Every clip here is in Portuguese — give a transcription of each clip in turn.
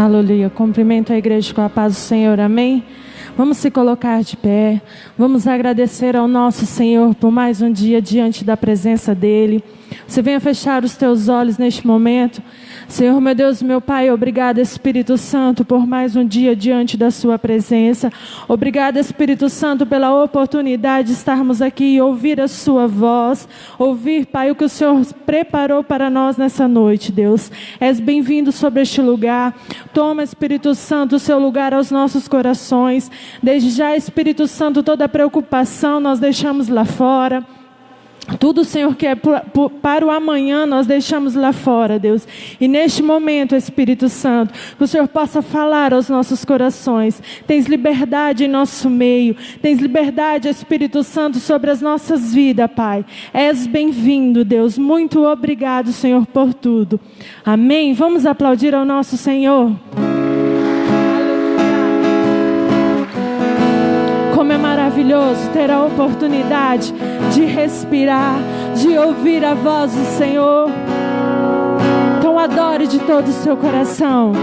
Aleluia. Cumprimento a igreja com a paz do Senhor. Amém? Vamos se colocar de pé. Vamos agradecer ao nosso Senhor por mais um dia diante da presença dEle. Você venha fechar os teus olhos neste momento. Senhor, meu Deus, meu Pai, obrigado, Espírito Santo, por mais um dia diante da sua presença. Obrigado, Espírito Santo, pela oportunidade de estarmos aqui e ouvir a sua voz. Ouvir, Pai, o que o Senhor preparou para nós nessa noite, Deus. És bem-vindo sobre este lugar. Toma, Espírito Santo, o seu lugar aos nossos corações. Desde já, Espírito Santo, toda preocupação nós deixamos lá fora. Tudo, Senhor, que é para o amanhã, nós deixamos lá fora, Deus. E neste momento, Espírito Santo, que o Senhor possa falar aos nossos corações. Tens liberdade em nosso meio. Tens liberdade, Espírito Santo, sobre as nossas vidas, Pai. És bem-vindo, Deus. Muito obrigado, Senhor, por tudo. Amém? Vamos aplaudir ao nosso Senhor. Como é maravilhoso ter a oportunidade de respirar, de ouvir a voz do Senhor. Então adore de todo o seu coração.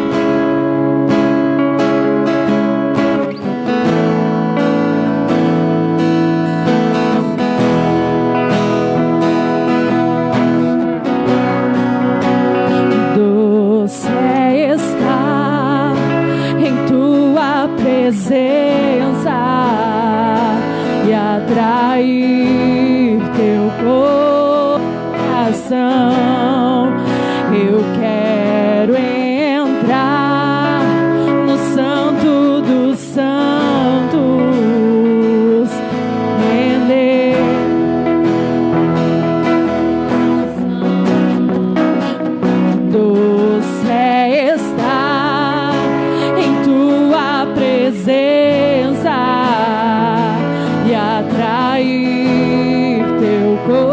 Doce é estar em tua presença e atrair teu coração. Eu quero entrar no Santo dos Santos, render. Doce é estar em tua presença e atrair teu coração.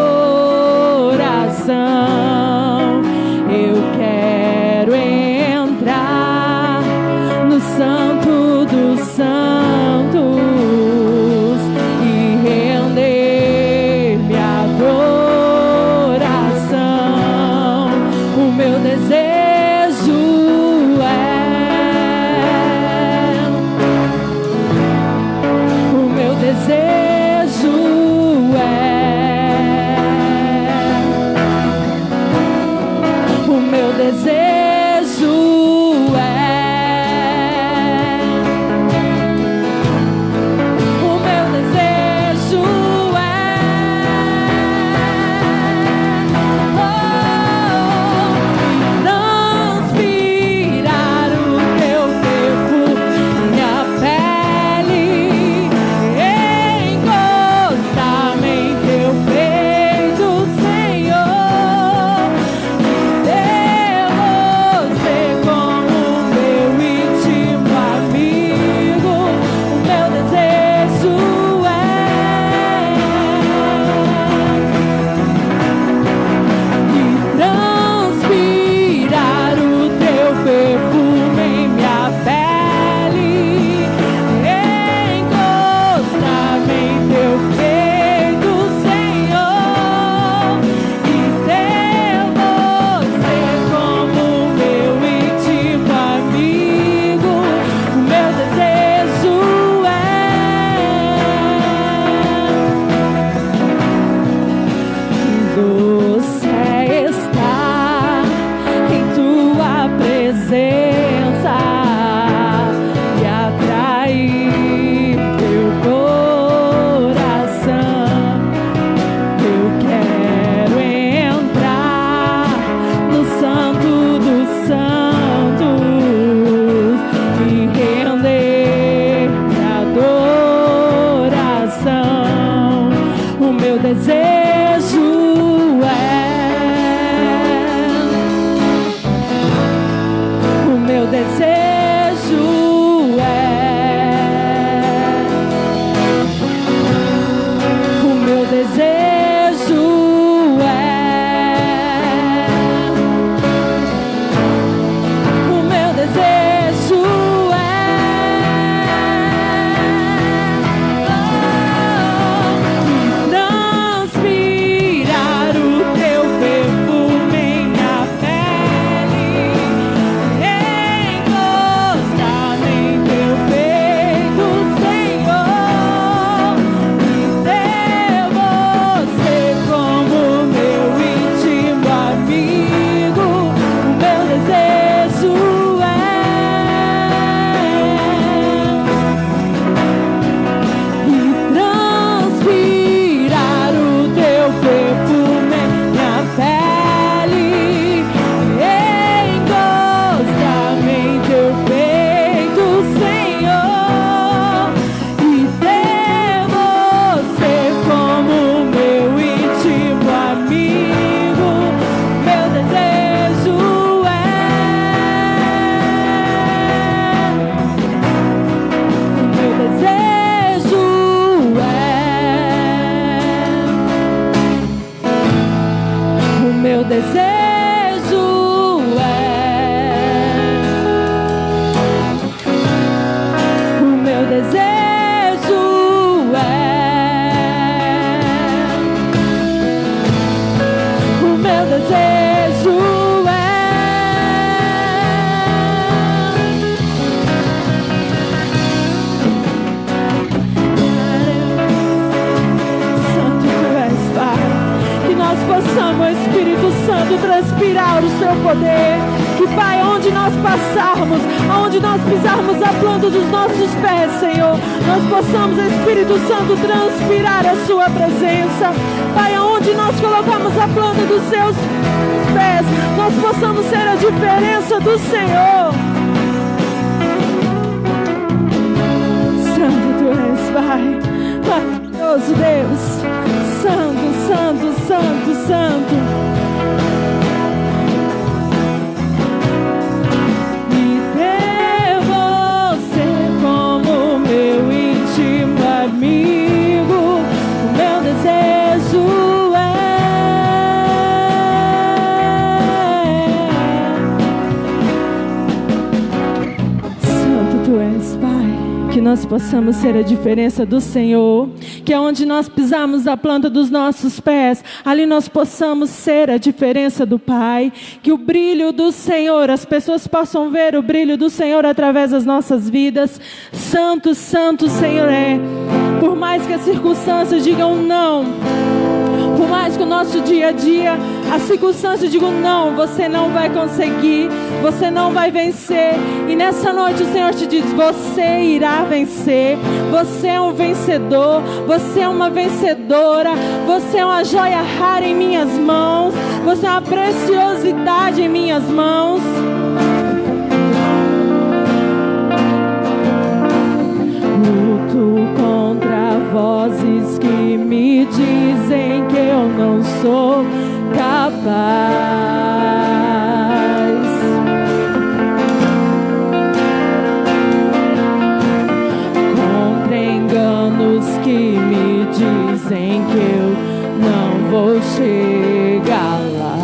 Eu quero entrar no Santo dos Santos e render-me à adoração. O meu desejo desejo o meu desejo possamos, Espírito Santo, transpirar o seu poder. Que, Pai, onde nós passarmos, onde nós pisarmos a planta dos nossos pés, Senhor, nós possamos, Espírito Santo, transpirar a sua presença. Pai, onde nós colocamos a planta dos seus pés, nós possamos ser a diferença do Senhor. Santo Tu és, Pai, maravilhoso Deus. Santo, Santo, Santo, Santo. Me devo ser como meu íntimo amigo. O meu desejo Santo Tu és, Pai. Que nós possamos ser a diferença do Senhor, que aonde nós pisarmos a planta dos nossos pés, ali nós possamos ser a diferença do Pai, que o brilho do Senhor, as pessoas possam ver o brilho do Senhor através das nossas vidas. Santo, Santo Senhor é. Por mais que as circunstâncias digam não, por mais que o nosso dia a dia, as circunstâncias digam não, você não vai conseguir, você não vai vencer. E nessa noite o Senhor te diz, você irá vencer. Você é um vencedor, você é uma vencedora, você é uma joia rara em minhas mãos, você é uma preciosidade em minhas mãos. Luto contra vozes que me dizem que eu não sou capaz, contra enganos que me dizem que eu não vou chegar lá.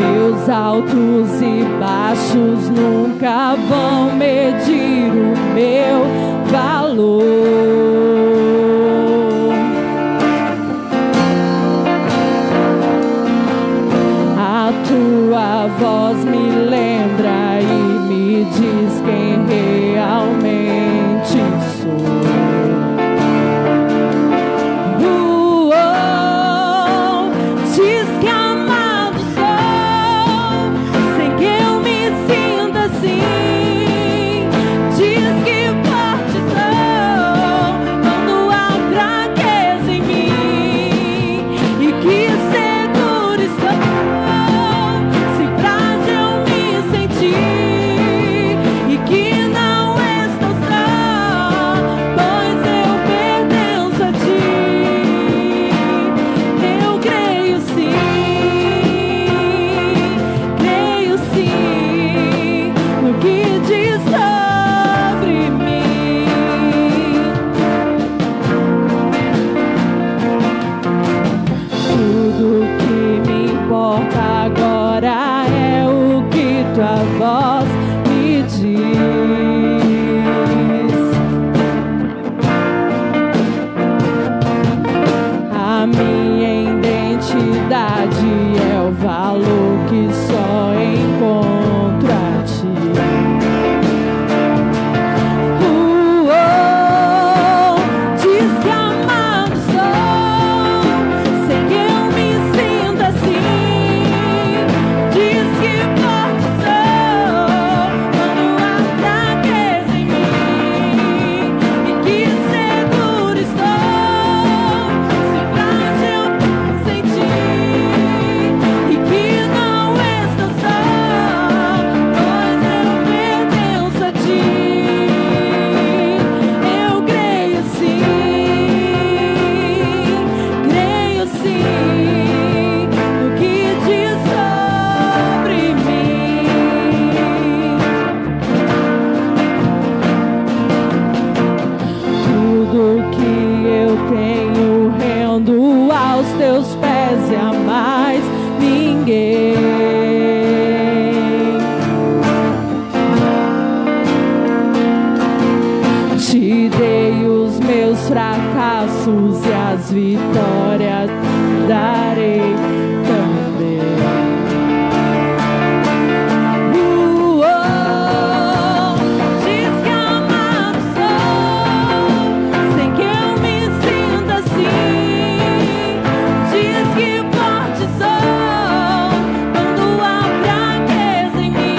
Meus altos e baixos nunca vão medir o meu valor. A tua voz me lembra e me diz quem realmente sou. mais vitória darei também. Diz que amado sou, sem que eu me sinta assim. Diz que forte sou, quando há fraqueza em mim.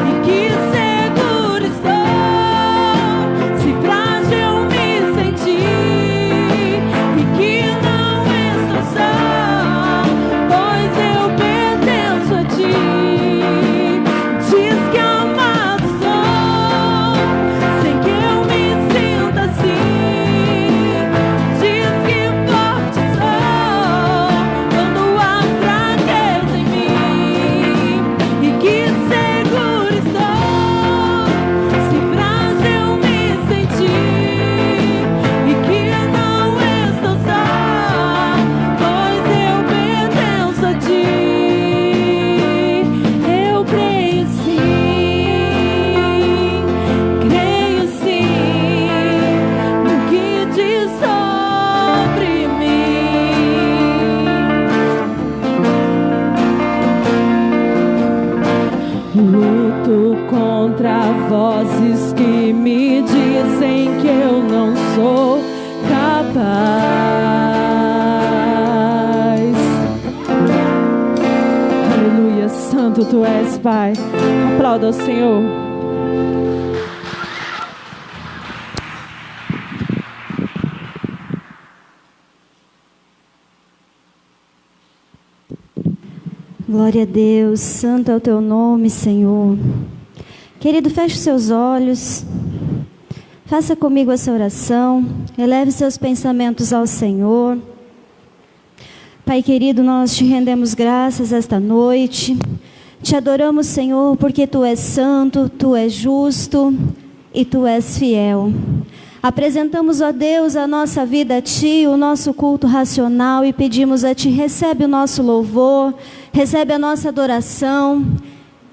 E que seguro estou, se frágil me sentir. E que não estou só, pois eu pertenço a ti. Diz que amado sou, sem que eu me sinta assim. Diz que forte sou, quando há fraqueza em mim. E que seguro estou, se frágil me sentir. E que não estou só, pois eu pertenço a ti. Eu creio sim, no que diz sobre mim. Luto contra vozes que me dizem que eu não sou capaz. Aleluia, santo tu és, Pai. Aplauda ao Senhor. Glória a Deus, santo é o teu nome, Senhor. Querido, feche os seus olhos, faça comigo essa oração, eleve seus pensamentos ao Senhor. Pai querido, nós te rendemos graças esta noite, te adoramos, Senhor, porque tu és santo, tu és justo e tu és fiel. Apresentamos, ó Deus, a nossa vida a Ti, o nosso culto racional, e pedimos a Ti, recebe o nosso louvor, recebe a nossa adoração.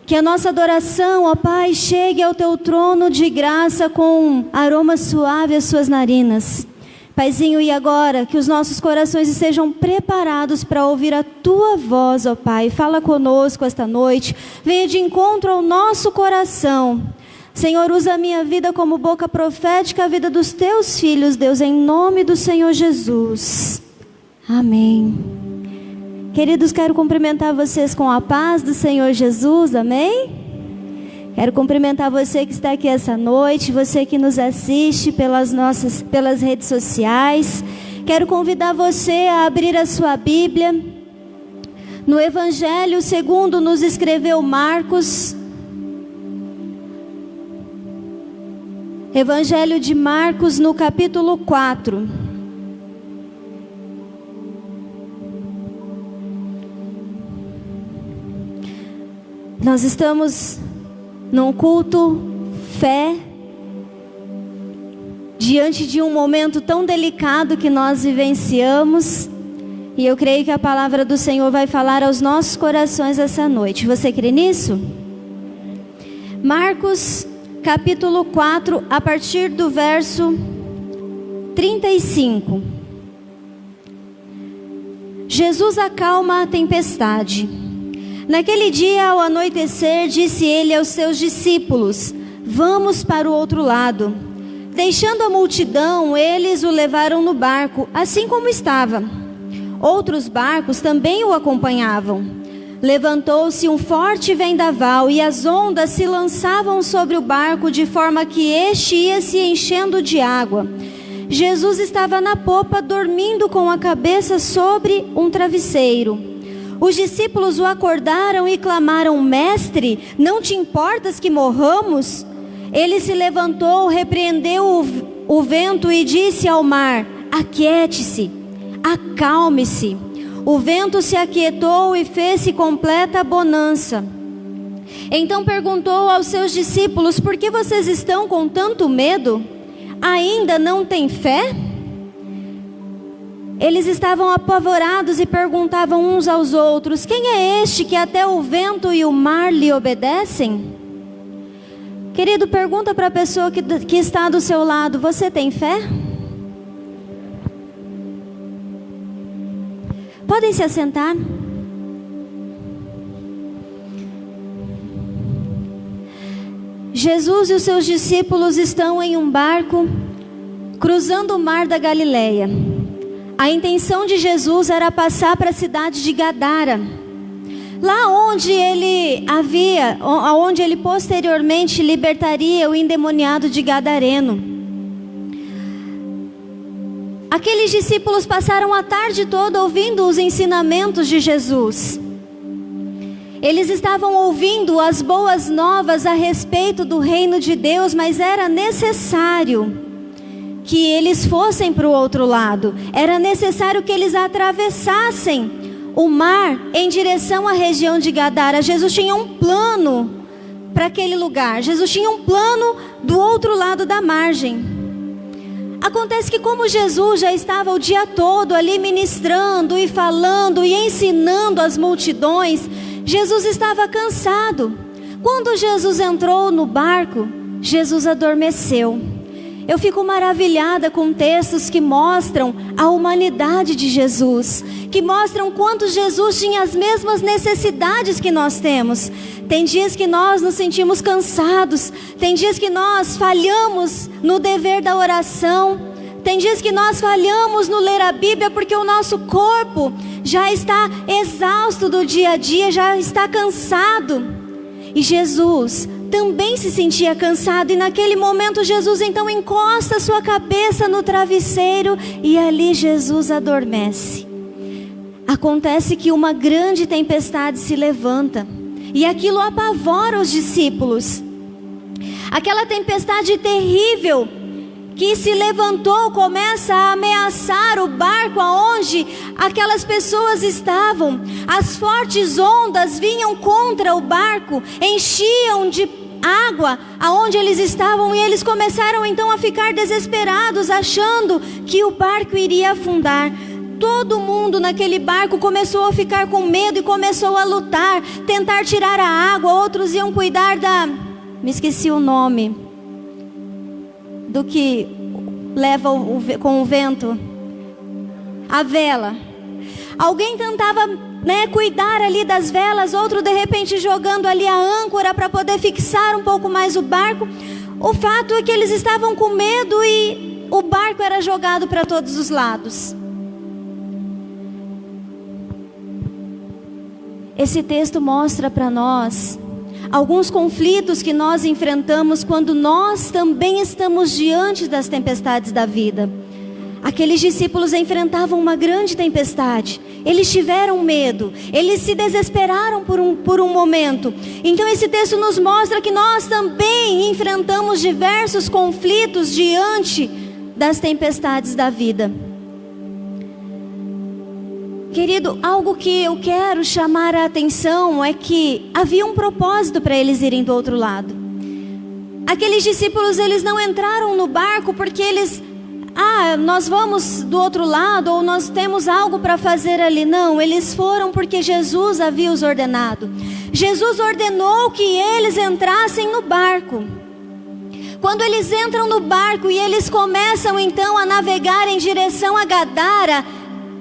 Que a nossa adoração, ó Pai, chegue ao Teu trono de graça com aroma suave às Suas narinas. Paizinho, e agora, que os nossos corações estejam preparados para ouvir a Tua voz, ó Pai. Fala conosco esta noite, venha de encontro ao nosso coração. Senhor, usa a minha vida como boca profética, a vida dos Teus filhos, Deus, em nome do Senhor Jesus. Amém. Queridos, quero cumprimentar vocês com a paz do Senhor Jesus, amém? Quero cumprimentar você que está aqui essa noite, você que nos assiste pelas redes sociais. Quero convidar você a abrir a sua Bíblia no Evangelho segundo nos escreveu Marcos. Evangelho de Marcos, no capítulo 4. Nós estamos num culto fé, diante de um momento tão delicado que nós vivenciamos, e eu creio que a palavra do Senhor vai falar aos nossos corações essa noite. Você crê nisso? Marcos capítulo 4, a partir do verso 35. Jesus acalma a tempestade. Naquele dia, ao anoitecer, disse ele aos seus discípulos: vamos para o outro lado. Deixando a multidão, eles o levaram no barco, assim como estava. Outros barcos também o acompanhavam. Levantou-se um forte vendaval e as ondas se lançavam sobre o barco de forma que este ia se enchendo de água. Jesus estava na popa dormindo com a cabeça sobre um travesseiro. Os discípulos o acordaram e clamaram: Mestre, não te importas que morramos? Ele se levantou, repreendeu o vento e disse ao mar: Aquiete-se, acalme-se. O vento se aquietou e fez-se completa bonança. Então perguntou aos seus discípulos: por que vocês estão com tanto medo? Ainda não têm fé? Eles estavam apavorados e perguntavam uns aos outros: quem é este que até o vento e o mar lhe obedecem? Querido, pergunta para a pessoa que está do seu lado: você tem fé? Podem se assentar. Jesus e os seus discípulos estão em um barco cruzando o mar da Galileia. A intenção de Jesus era passar para a cidade de Gadara, lá onde ele posteriormente libertaria o endemoniado de Gadareno. Aqueles discípulos passaram a tarde toda ouvindo os ensinamentos de Jesus. Eles estavam ouvindo as boas novas a respeito do reino de Deus, mas era necessário que eles fossem para o outro lado. Era necessário que eles atravessassem o mar em direção à região de Gadara. Jesus tinha um plano para aquele lugar. Jesus tinha um plano do outro lado da margem. Acontece que, como Jesus já estava o dia todo ali ministrando e falando e ensinando as multidões, Jesus estava cansado. Quando Jesus entrou no barco, Jesus adormeceu. Eu fico maravilhada com textos que mostram a humanidade de Jesus, que mostram quanto Jesus tinha as mesmas necessidades que nós temos. Tem dias que nós nos sentimos cansados, tem dias que nós falhamos no dever da oração, tem dias que nós falhamos no ler a Bíblia porque o nosso corpo já está exausto do dia a dia, já está cansado. E Jesus também se sentia cansado, e naquele momento Jesus então encosta a sua cabeça no travesseiro e ali Jesus adormece. Acontece que uma grande tempestade se levanta e aquilo apavora os discípulos. Aquela tempestade terrível que se levantou começa a ameaçar o barco aonde aquelas pessoas estavam. As fortes ondas vinham contra o barco, enchiam de água aonde eles estavam, e eles começaram então a ficar desesperados, achando que o barco iria afundar. Todo mundo naquele barco começou a ficar com medo e começou a lutar, tentar tirar a água. Outros iam cuidar me esqueci o nome do que leva com o vento, a vela. Alguém tentava cuidar ali das velas, outro de repente jogando ali a âncora para poder fixar um pouco mais o barco. O fato é que eles estavam com medo e o barco era jogado para todos os lados. Esse texto mostra para nós alguns conflitos que nós enfrentamos quando nós também estamos diante das tempestades da vida. Aqueles discípulos enfrentavam uma grande tempestade. Eles tiveram medo, eles se desesperaram por um momento. Então esse texto nos mostra que nós também enfrentamos diversos conflitos diante das tempestades da vida. Querido, algo que eu quero chamar a atenção é que havia um propósito para eles irem do outro lado. Aqueles discípulos, eles não entraram no barco porque eles... nós vamos do outro lado, ou nós temos algo para fazer ali. Não, eles foram porque Jesus havia os ordenado. Jesus ordenou que eles entrassem no barco. Quando eles entram no barco e eles começam então a navegar em direção a Gadara,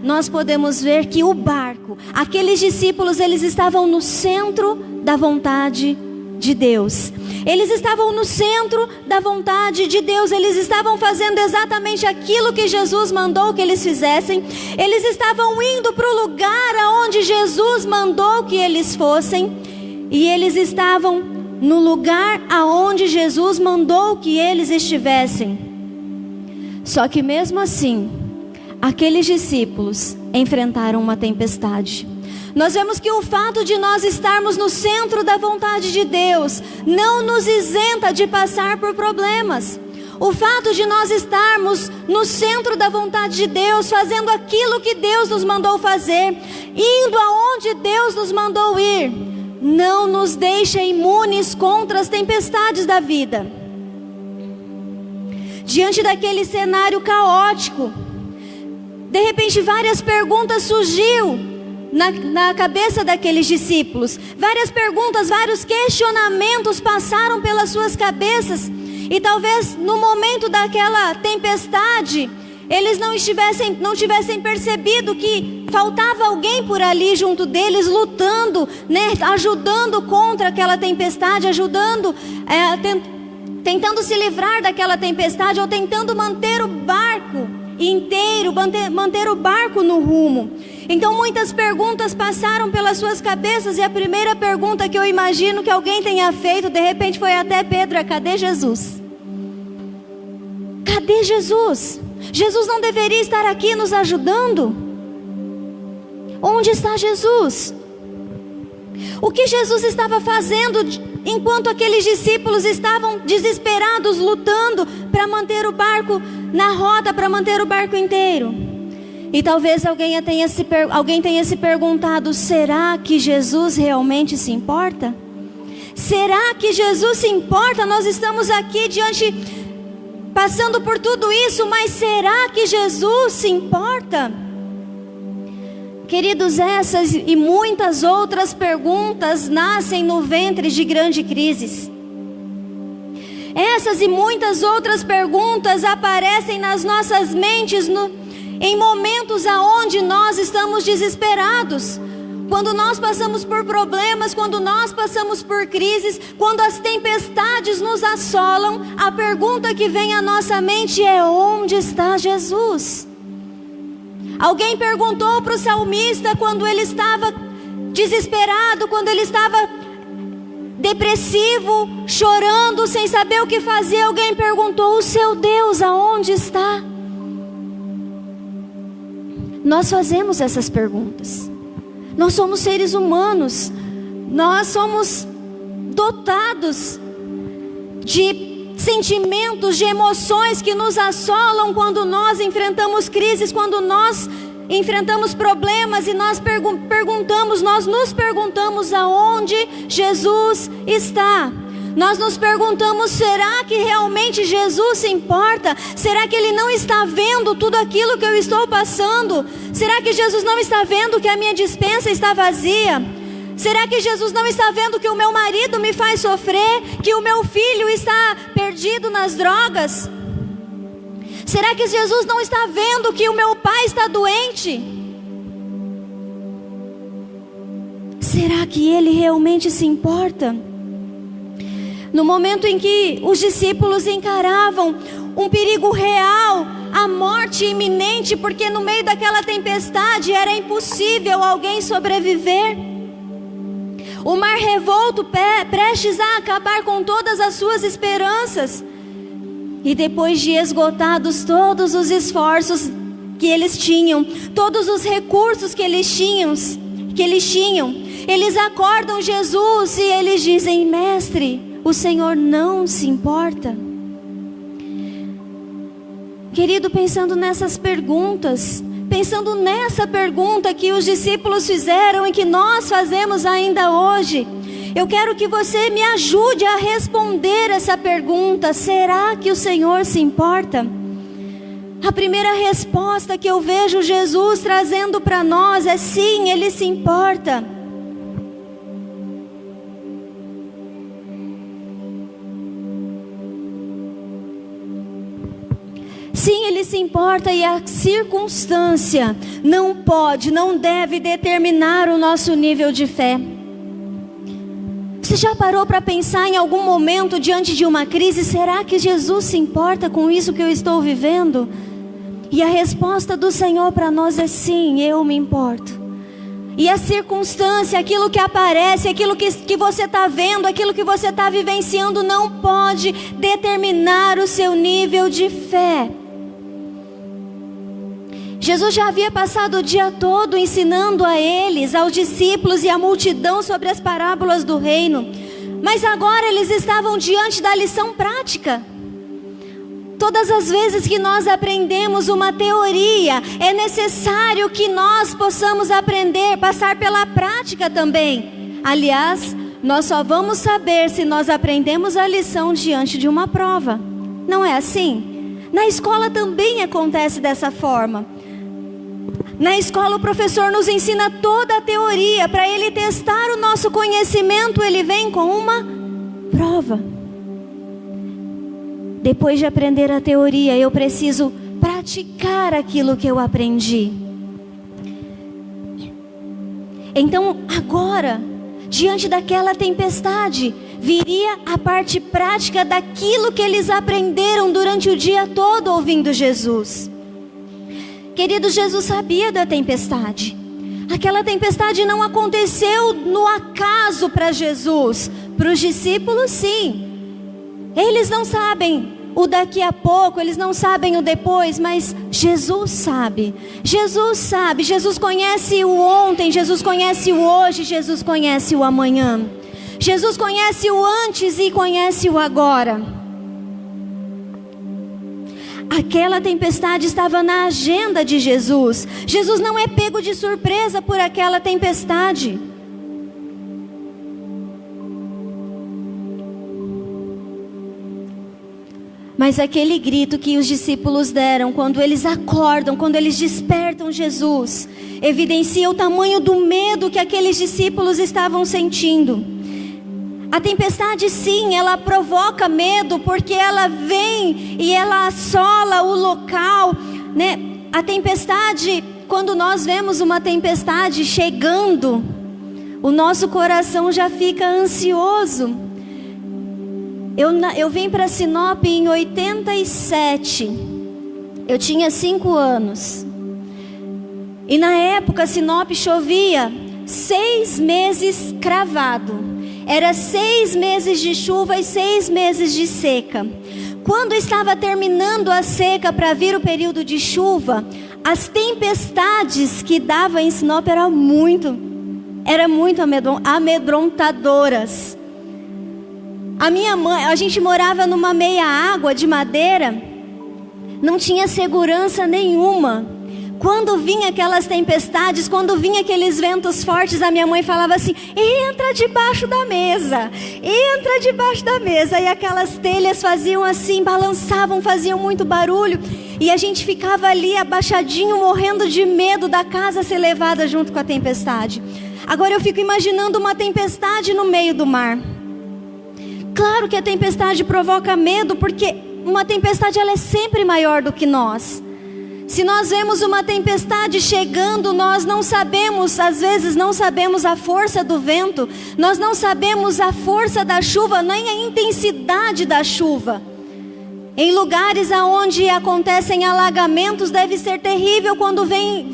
nós podemos ver que o barco, aqueles discípulos, eles estavam no centro da vontade de Deus. Eles estavam no centro da vontade de Deus. Eles estavam fazendo exatamente aquilo que Jesus mandou que eles fizessem. Eles estavam indo para o lugar aonde Jesus mandou que eles fossem. E eles estavam no lugar aonde Jesus mandou que eles estivessem. Só que mesmo assim, aqueles discípulos enfrentaram uma tempestade. Nós vemos que o fato de nós estarmos no centro da vontade de Deus não nos isenta de passar por problemas. O fato de nós estarmos no centro da vontade de Deus, fazendo aquilo que Deus nos mandou fazer, indo aonde Deus nos mandou ir, não nos deixa imunes contra as tempestades da vida. Diante daquele cenário caótico, de repente várias perguntas surgiram na cabeça daqueles discípulos. Várias perguntas, vários questionamentos passaram pelas suas cabeças. E talvez no momento daquela tempestade, eles não tivessem percebido que faltava alguém por ali junto deles, lutando, né, ajudando contra aquela tempestade, tentando se livrar daquela tempestade, ou tentando manter o barco inteiro, manter o barco no rumo. Então muitas perguntas passaram pelas suas cabeças, e a primeira pergunta que eu imagino que alguém tenha feito, de repente foi até Pedro: cadê Jesus? Cadê Jesus? Jesus não deveria estar aqui nos ajudando? Onde está Jesus? O que Jesus estava fazendo enquanto aqueles discípulos estavam desesperados, lutando para manter o barco na rota, para manter o barco inteiro? E talvez alguém tenha se perguntado: será que Jesus realmente se importa? Será que Jesus se importa? Nós estamos aqui passando por tudo isso, mas será que Jesus se importa? Queridos, essas e muitas outras perguntas nascem no ventre de grandes crises. Essas e muitas outras perguntas aparecem nas nossas mentes em momentos aonde nós estamos desesperados. Quando nós passamos por problemas, quando nós passamos por crises, quando as tempestades nos assolam, a pergunta que vem à nossa mente é: onde está Jesus? Alguém perguntou para o salmista, quando ele estava desesperado, quando ele estava depressivo, chorando, sem saber o que fazer, alguém perguntou: o seu Deus aonde está? Nós fazemos essas perguntas. Nós somos seres humanos, nós somos dotados de sentimentos, de emoções que nos assolam quando nós enfrentamos crises, quando nós enfrentamos problemas, e nós nos perguntamos aonde Jesus está. Nós nos perguntamos: será que realmente Jesus se importa? Será que Ele não está vendo tudo aquilo que eu estou passando? Será que Jesus não está vendo que a minha despensa está vazia? Será que Jesus não está vendo que o meu marido me faz sofrer? Que o meu filho está perdido nas drogas? Será que Jesus não está vendo que o meu pai está doente? Será que Ele realmente se importa? No momento em que os discípulos encaravam um perigo real, a morte iminente, porque no meio daquela tempestade era impossível alguém sobreviver. O mar revolto, prestes a acabar com todas as suas esperanças. E depois de esgotados todos os esforços que eles tinham, todos os recursos que eles tinham, eles acordam Jesus e eles dizem: mestre, o Senhor não se importa? Querido, pensando nessas perguntas, pensando nessa pergunta que os discípulos fizeram e que nós fazemos ainda hoje, eu quero que você me ajude a responder essa pergunta: será que o Senhor se importa? A primeira resposta que eu vejo Jesus trazendo para nós é: sim, Ele se importa. Sim, Ele se importa, e a circunstância não pode, não deve determinar o nosso nível de fé. Você já parou para pensar em algum momento diante de uma crise: será que Jesus se importa com isso que eu estou vivendo? E a resposta do Senhor para nós é: sim, eu me importo. E a circunstância, aquilo que aparece, aquilo que você está vendo, aquilo que você está vivenciando, não pode determinar o seu nível de fé. Jesus já havia passado o dia todo ensinando a eles, aos discípulos e à multidão sobre as parábolas do reino. Mas agora eles estavam diante da lição prática. Todas as vezes que nós aprendemos uma teoria, é necessário que nós possamos aprender, passar pela prática também. Aliás, nós só vamos saber se nós aprendemos a lição diante de uma prova. Não é assim? Na escola também acontece dessa forma. Na escola o professor nos ensina toda a teoria. Para ele testar o nosso conhecimento, ele vem com uma prova. Depois de aprender a teoria, eu preciso praticar aquilo que eu aprendi. Então agora, diante daquela tempestade, viria a parte prática daquilo que eles aprenderam durante o dia todo ouvindo Jesus. Querido, Jesus sabia da tempestade. Aquela tempestade não aconteceu no acaso para Jesus. Para os discípulos, sim. Eles não sabem o daqui a pouco, eles não sabem o depois, mas Jesus sabe. Jesus sabe. Jesus conhece o ontem, Jesus conhece o hoje, Jesus conhece o amanhã. Jesus conhece o antes e conhece o agora. Aquela tempestade estava na agenda de Jesus. Jesus não é pego de surpresa por aquela tempestade. Mas aquele grito que os discípulos deram quando eles acordam, quando eles despertam Jesus, evidencia o tamanho do medo que aqueles discípulos estavam sentindo. A tempestade, sim, ela provoca medo, porque ela vem e ela assola o local, né? A tempestade, quando nós vemos uma tempestade chegando, o nosso coração já fica ansioso. Eu vim para Sinop em 87, eu tinha 5 anos, e na época Sinop chovia 6 meses cravado. Era 6 meses de chuva e 6 meses de seca. Quando estava terminando a seca para vir o período de chuva, as tempestades que dava em Sinop eram muito amedrontadoras. A minha mãe, a gente morava numa meia água de madeira, não tinha segurança nenhuma. Quando vinha aquelas tempestades, quando vinha aqueles ventos fortes, a minha mãe falava assim: entra debaixo da mesa, entra debaixo da mesa. E aquelas telhas faziam assim, balançavam, faziam muito barulho. E a gente ficava ali abaixadinho, morrendo de medo da casa ser levada junto com a tempestade. Agora eu fico imaginando uma tempestade no meio do mar. Claro que a tempestade provoca medo, porque uma tempestade ela é sempre maior do que nós. Se nós vemos uma tempestade chegando, nós não sabemos, às vezes não sabemos a força do vento, nós não sabemos a força da chuva, nem a intensidade da chuva. Em lugares onde acontecem alagamentos, deve ser terrível quando vê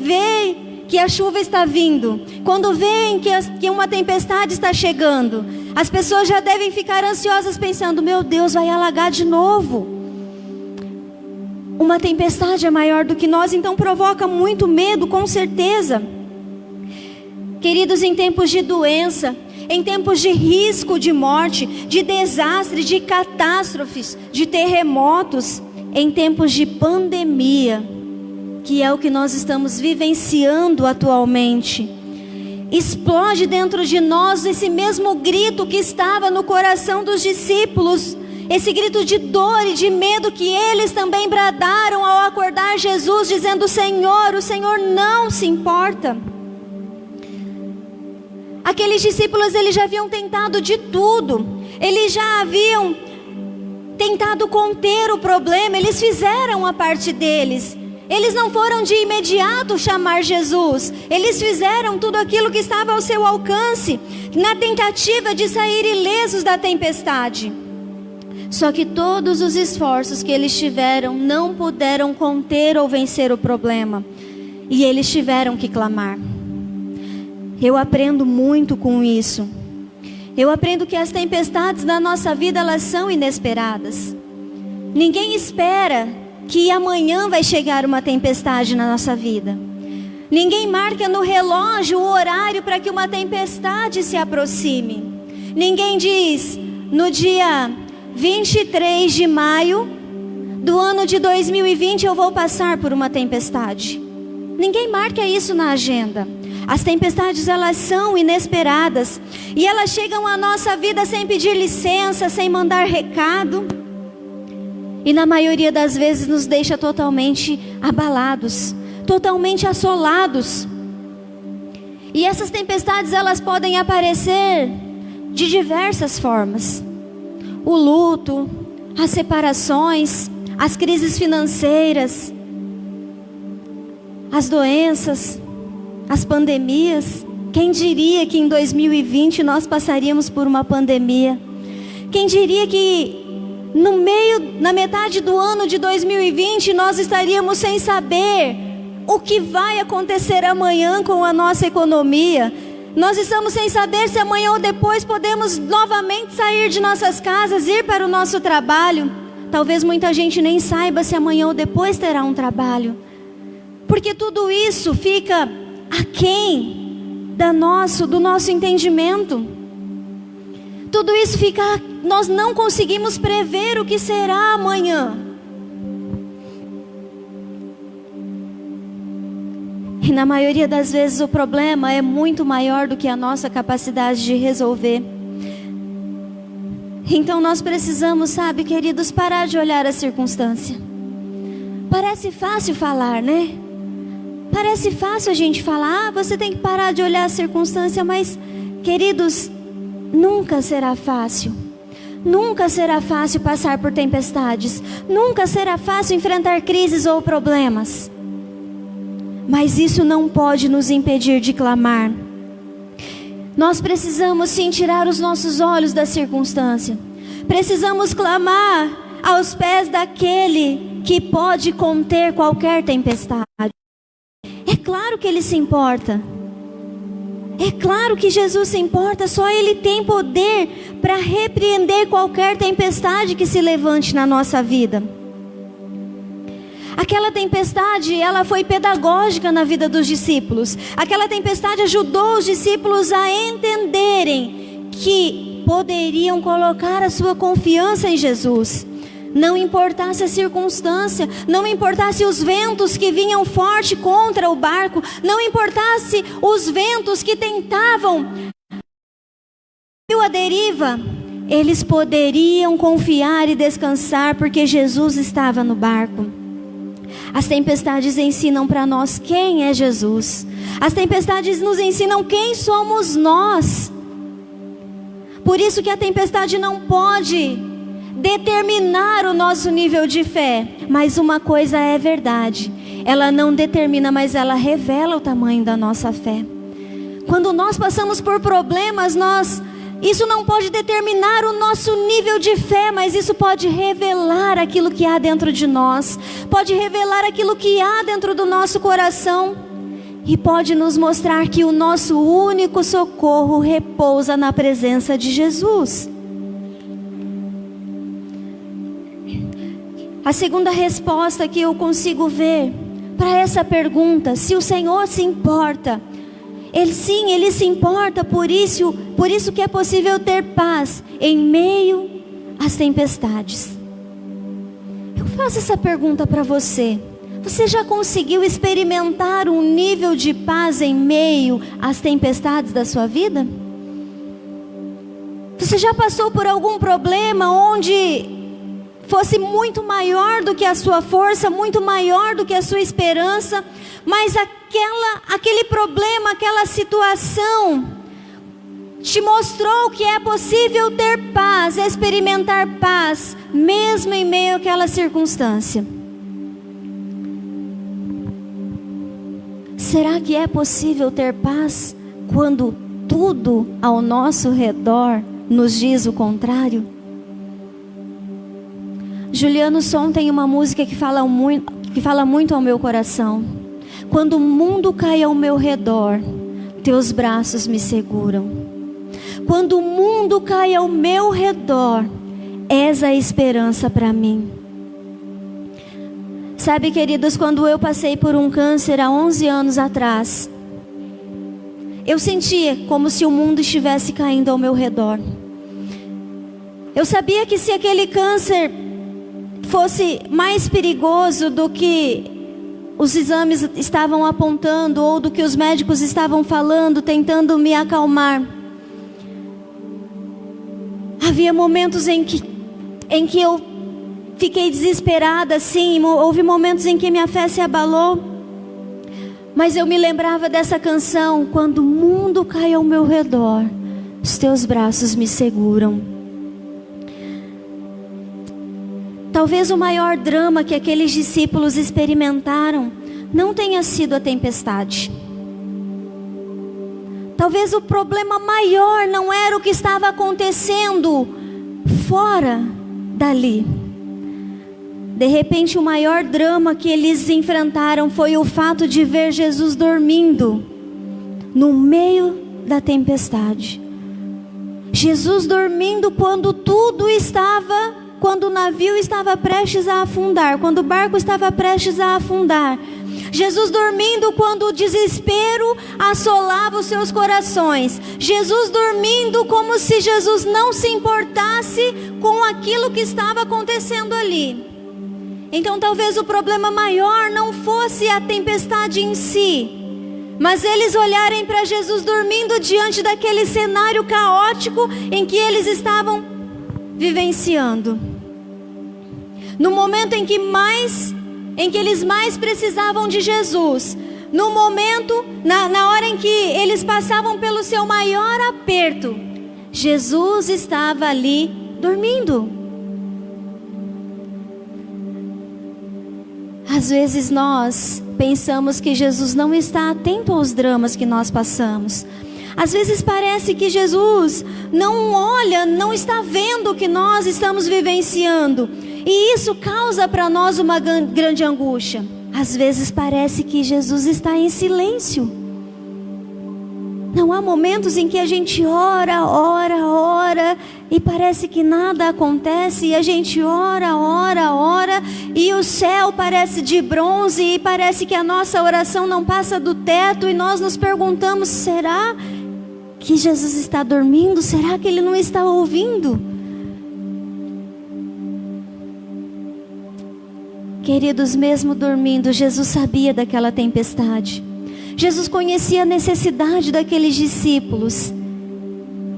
que a chuva está vindo, quando veem que uma tempestade está chegando. As pessoas já devem ficar ansiosas pensando: meu Deus, vai alagar de novo. Uma tempestade é maior do que nós, então provoca muito medo, com certeza. Queridos, em tempos de doença, em tempos de risco de morte, de desastre, de catástrofes, de terremotos, em tempos de pandemia, que é o que nós estamos vivenciando atualmente, explode dentro de nós esse mesmo grito que estava no coração dos discípulos. Esse grito de dor e de medo que eles também bradaram ao acordar Jesus, dizendo: Senhor, o Senhor não se importa. Aqueles discípulos, eles já haviam tentado de tudo. Eles já haviam tentado conter o problema. Eles fizeram a parte deles. Eles não foram de imediato chamar Jesus. Eles fizeram tudo aquilo que estava ao seu alcance, na tentativa de sair ilesos da tempestade. Só que todos os esforços que eles tiveram não puderam conter ou vencer o problema. E eles tiveram que clamar. Eu aprendo muito com isso. Eu aprendo que as tempestades da nossa vida, elas são inesperadas. Ninguém espera que amanhã vai chegar uma tempestade na nossa vida. Ninguém marca no relógio o horário para que uma tempestade se aproxime. Ninguém diz: no dia 23 de maio do ano de 2020 eu vou passar por uma tempestade. Ninguém marca isso na agenda. As tempestades, elas são inesperadas, e elas chegam à nossa vida sem pedir licença, sem mandar recado, e na maioria das vezes nos deixa totalmente abalados, totalmente assolados. E essas tempestades, elas podem aparecer de diversas formas. O luto, as separações, as crises financeiras, as doenças, as pandemias. Quem diria que em 2020 nós passaríamos por uma pandemia? Quem diria que na metade do ano de 2020 nós estaríamos sem saber o que vai acontecer amanhã com a nossa economia? Nós estamos sem saber se amanhã ou depois podemos novamente sair de nossas casas, ir para o nosso trabalho. Talvez muita gente nem saiba se amanhã ou depois terá um trabalho, porque tudo isso fica aquém do nosso entendimento. Tudo isso nós não conseguimos prever o que será amanhã. E na maioria das vezes o problema é muito maior do que a nossa capacidade de resolver. Então nós precisamos, sabe, queridos, parar de olhar a circunstância. Parece fácil falar, né? Parece fácil a gente falar, você tem que parar de olhar a circunstância, mas, queridos, nunca será fácil. Nunca será fácil passar por tempestades. Nunca será fácil enfrentar crises ou problemas. Mas isso não pode nos impedir de clamar. Nós precisamos sim tirar os nossos olhos da circunstância. Precisamos clamar aos pés daquele que pode conter qualquer tempestade. É claro que Ele se importa. É claro que Jesus se importa. Só Ele tem poder para repreender qualquer tempestade que se levante na nossa vida. Aquela tempestade, ela foi pedagógica na vida dos discípulos. Aquela tempestade ajudou os discípulos a entenderem que poderiam colocar a sua confiança em Jesus. Não importasse a circunstância, não importasse os ventos que vinham forte contra o barco, não importasse os ventos que tentavam a deriva, eles poderiam confiar e descansar porque Jesus estava no barco. As tempestades ensinam para nós quem é Jesus. As tempestades nos ensinam quem somos nós. Por isso que a tempestade não pode determinar o nosso nível de fé. Mas uma coisa é verdade: ela não determina, mas ela revela o tamanho da nossa fé. Quando nós passamos por problemas, isso não pode determinar o nosso nível de fé, mas isso pode revelar aquilo que há dentro de nós, pode revelar aquilo que há dentro do nosso coração, e pode nos mostrar que o nosso único socorro repousa na presença de Jesus. A segunda resposta que eu consigo ver para essa pergunta, se o Senhor se importa, Ele se importa, por isso que é possível ter paz em meio às tempestades. Eu faço essa pergunta para você. Você já conseguiu experimentar um nível de paz em meio às tempestades da sua vida? Você já passou por algum problema onde fosse muito maior do que a sua força, muito maior do que a sua esperança, mas aquele problema, aquela situação te mostrou que é possível ter paz, experimentar paz, mesmo em meio àquela circunstância? Será que é possível ter paz quando tudo ao nosso redor nos diz o contrário? Juliano Som tem uma música que fala muito ao meu coração. Quando o mundo cai ao meu redor, teus braços me seguram. Quando o mundo cai ao meu redor, és a esperança para mim. Sabe, queridos, quando eu passei por um câncer há 11 anos atrás, eu sentia como se o mundo estivesse caindo ao meu redor. Eu sabia que se aquele câncer fosse mais perigoso do que os exames estavam apontando, ou do que os médicos estavam falando, tentando me acalmar, havia momentos em que eu fiquei desesperada, sim. Houve momentos em que minha fé se abalou, mas eu me lembrava dessa canção: quando o mundo cai ao meu redor, os teus braços me seguram. Talvez o maior drama que aqueles discípulos experimentaram não tenha sido a tempestade. Talvez o problema maior não era o que estava acontecendo fora dali. De repente, o maior drama que eles enfrentaram foi o fato de ver Jesus dormindo no meio da tempestade. Jesus dormindo quando o navio estava prestes a afundar, quando o barco estava prestes a afundar. Jesus dormindo quando o desespero assolava os seus corações. Jesus dormindo como se Jesus não se importasse com aquilo que estava acontecendo ali. Então talvez o problema maior não fosse a tempestade em si, mas eles olharem para Jesus dormindo diante daquele cenário caótico em que eles estavam vivenciando. No momento em que eles mais precisavam de Jesus, no momento, na hora em que eles passavam pelo seu maior aperto, Jesus estava ali dormindo. Às vezes nós pensamos que Jesus não está atento aos dramas que nós passamos. Às vezes parece que Jesus não olha, não está vendo o que nós estamos vivenciando. E isso causa para nós uma grande angústia. Às vezes parece que Jesus está em silêncio. Não há momentos em que a gente ora e parece que nada acontece, e a gente ora e o céu parece de bronze e parece que a nossa oração não passa do teto, e nós nos perguntamos: será que Jesus está dormindo? Será que Ele não está ouvindo? Queridos, mesmo dormindo, Jesus sabia daquela tempestade. Jesus conhecia a necessidade daqueles discípulos.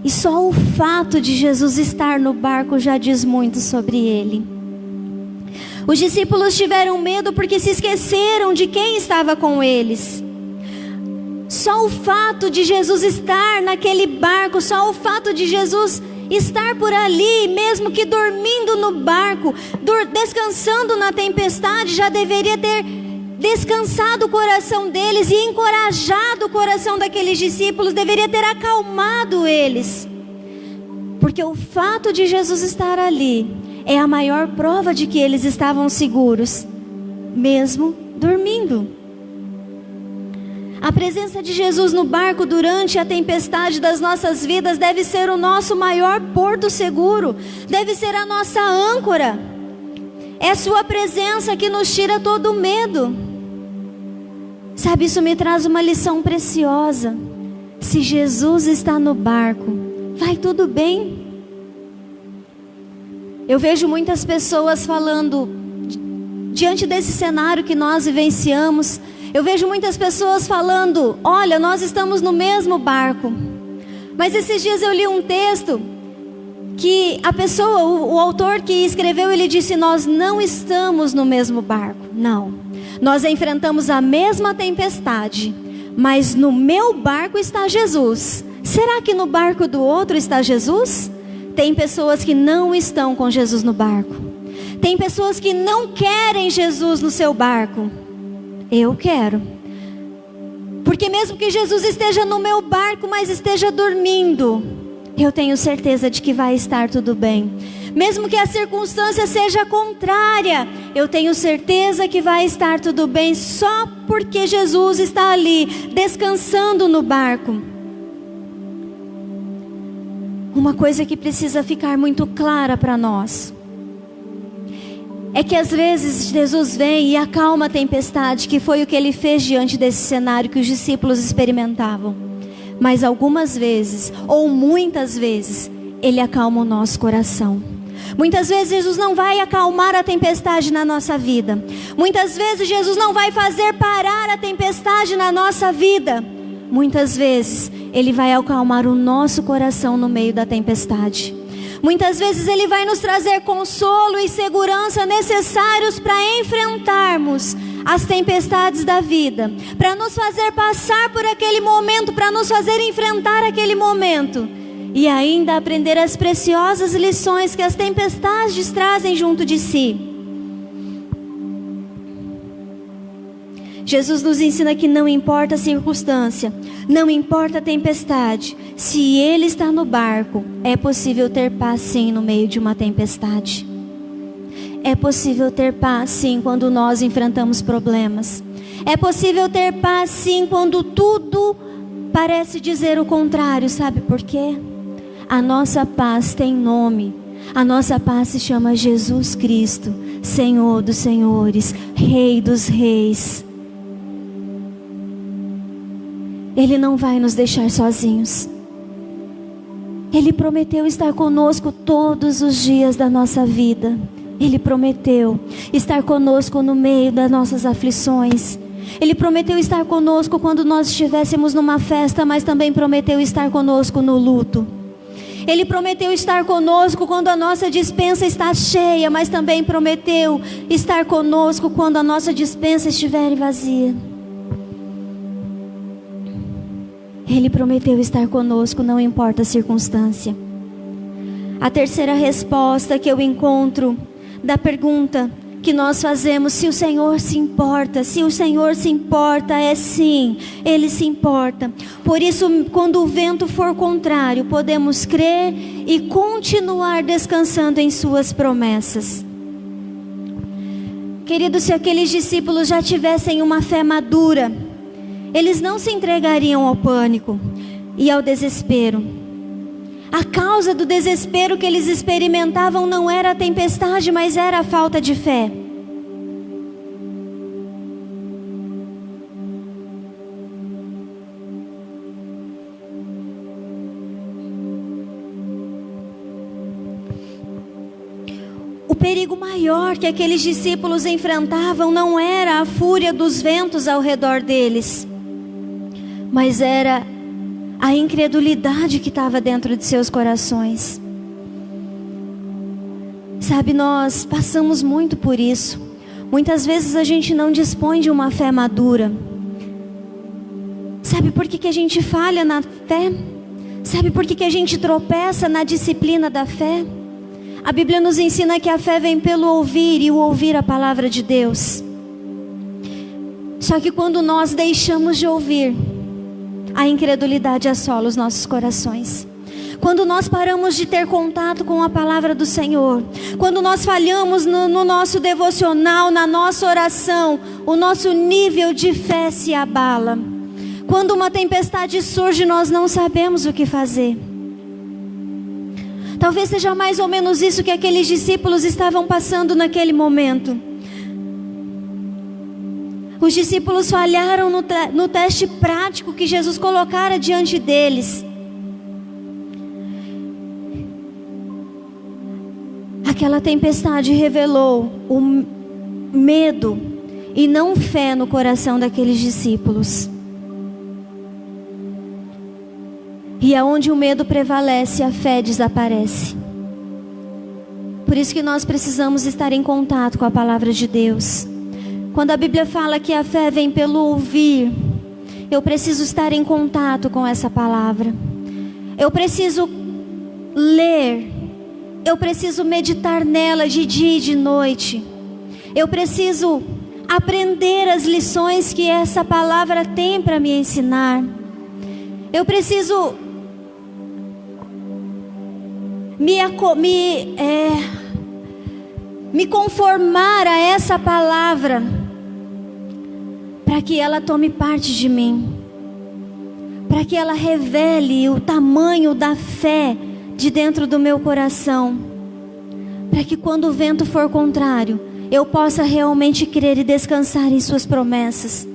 E só o fato de Jesus estar no barco já diz muito sobre Ele. Os discípulos tiveram medo porque se esqueceram de quem estava com eles. Só o fato de Jesus estar naquele barco, só o fato de Jesus estar por ali, mesmo que dormindo no barco, descansando na tempestade, já deveria ter descansado o coração deles e encorajado o coração daqueles discípulos, deveria ter acalmado eles. Porque o fato de Jesus estar ali é a maior prova de que eles estavam seguros, mesmo dormindo. A presença de Jesus no barco durante a tempestade das nossas vidas deve ser o nosso maior porto seguro, deve ser a nossa âncora. É sua presença que nos tira todo o medo. Sabe, isso me traz uma lição preciosa. Se Jesus está no barco, vai tudo bem. Eu vejo muitas pessoas falando, diante desse cenário que nós vivenciamos, eu vejo muitas pessoas falando: olha, nós estamos no mesmo barco. Mas esses dias eu li um texto que a pessoa, o autor que escreveu, ele disse: nós não estamos no mesmo barco. Não, nós enfrentamos a mesma tempestade, mas no meu barco está Jesus. Será que no barco do outro está Jesus? Tem pessoas que não estão com Jesus no barco. Tem pessoas que não querem Jesus no seu barco. Eu quero. Porque mesmo que Jesus esteja no meu barco, mas esteja dormindo, eu tenho certeza de que vai estar tudo bem. Mesmo que a circunstância seja contrária, eu tenho certeza que vai estar tudo bem, só porque Jesus está ali, descansando no barco. Uma coisa que precisa ficar muito clara para nós é que às vezes Jesus vem e acalma a tempestade, que foi o que Ele fez diante desse cenário que os discípulos experimentavam. Mas algumas vezes, ou muitas vezes, Ele acalma o nosso coração. Muitas vezes Jesus não vai acalmar a tempestade na nossa vida. Muitas vezes Jesus não vai fazer parar a tempestade na nossa vida. Muitas vezes Ele vai acalmar o nosso coração no meio da tempestade. Muitas vezes Ele vai nos trazer consolo e segurança necessários para enfrentarmos as tempestades da vida, para nos fazer passar por aquele momento, para nos fazer enfrentar aquele momento e ainda aprender as preciosas lições que as tempestades trazem junto de si. Jesus nos ensina que não importa a circunstância, não importa a tempestade, se Ele está no barco, é possível ter paz sim no meio de uma tempestade. É possível ter paz sim quando nós enfrentamos problemas. É possível ter paz sim quando tudo parece dizer o contrário. Sabe por quê? A nossa paz tem nome. A nossa paz se chama Jesus Cristo, Senhor dos senhores, Rei dos reis. Ele não vai nos deixar sozinhos. Ele prometeu estar conosco todos os dias da nossa vida. Ele prometeu estar conosco no meio das nossas aflições. Ele prometeu estar conosco quando nós estivéssemos numa festa, mas também prometeu estar conosco no luto. Ele prometeu estar conosco quando a nossa despensa está cheia, mas também prometeu estar conosco quando a nossa despensa estiver vazia. Ele prometeu estar conosco, não importa a circunstância. A terceira resposta que eu encontro da pergunta que nós fazemos, se o Senhor se importa, se o Senhor se importa, é sim, Ele se importa. Por isso, quando o vento for contrário, podemos crer e continuar descansando em suas promessas. Queridos, se aqueles discípulos já tivessem uma fé madura, eles não se entregariam ao pânico e ao desespero. A causa do desespero que eles experimentavam não era a tempestade, mas era a falta de fé. O perigo maior que aqueles discípulos enfrentavam não era a fúria dos ventos ao redor deles, mas era a incredulidade que estava dentro de seus corações. Sabe, nós passamos muito por isso. Muitas vezes a gente não dispõe de uma fé madura. Sabe por que a gente falha na fé? Sabe por que a gente tropeça na disciplina da fé? A Bíblia nos ensina que a fé vem pelo ouvir, e o ouvir a palavra de Deus. Só que quando nós deixamos de ouvir, a incredulidade assola os nossos corações. Quando nós paramos de ter contato com a palavra do Senhor, quando nós falhamos no nosso devocional, na nossa oração, o nosso nível de fé se abala. Quando uma tempestade surge, nós não sabemos o que fazer. Talvez seja mais ou menos isso que aqueles discípulos estavam passando naquele momento. Os discípulos falharam no teste prático que Jesus colocara diante deles. Aquela tempestade revelou o medo e não fé no coração daqueles discípulos. E aonde o medo prevalece, a fé desaparece. Por isso que nós precisamos estar em contato com a palavra de Deus. Quando a Bíblia fala que a fé vem pelo ouvir, eu preciso estar em contato com essa palavra. Eu preciso ler. Eu preciso meditar nela de dia e de noite. Eu preciso aprender as lições que essa palavra tem para me ensinar. Eu preciso me conformar a essa palavra, para que ela tome parte de mim, para que ela revele o tamanho da fé de dentro do meu coração, para que quando o vento for contrário, eu possa realmente crer e descansar em suas promessas.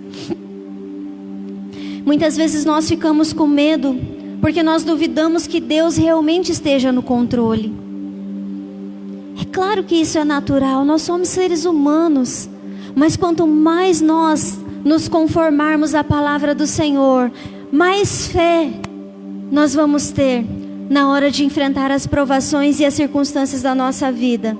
Muitas vezes nós ficamos com medo, porque nós duvidamos que Deus realmente esteja no controle. É claro que isso é natural, nós somos seres humanos, mas quanto mais nós nos conformarmos à palavra do Senhor, mais fé nós vamos ter na hora de enfrentar as provações e as circunstâncias da nossa vida.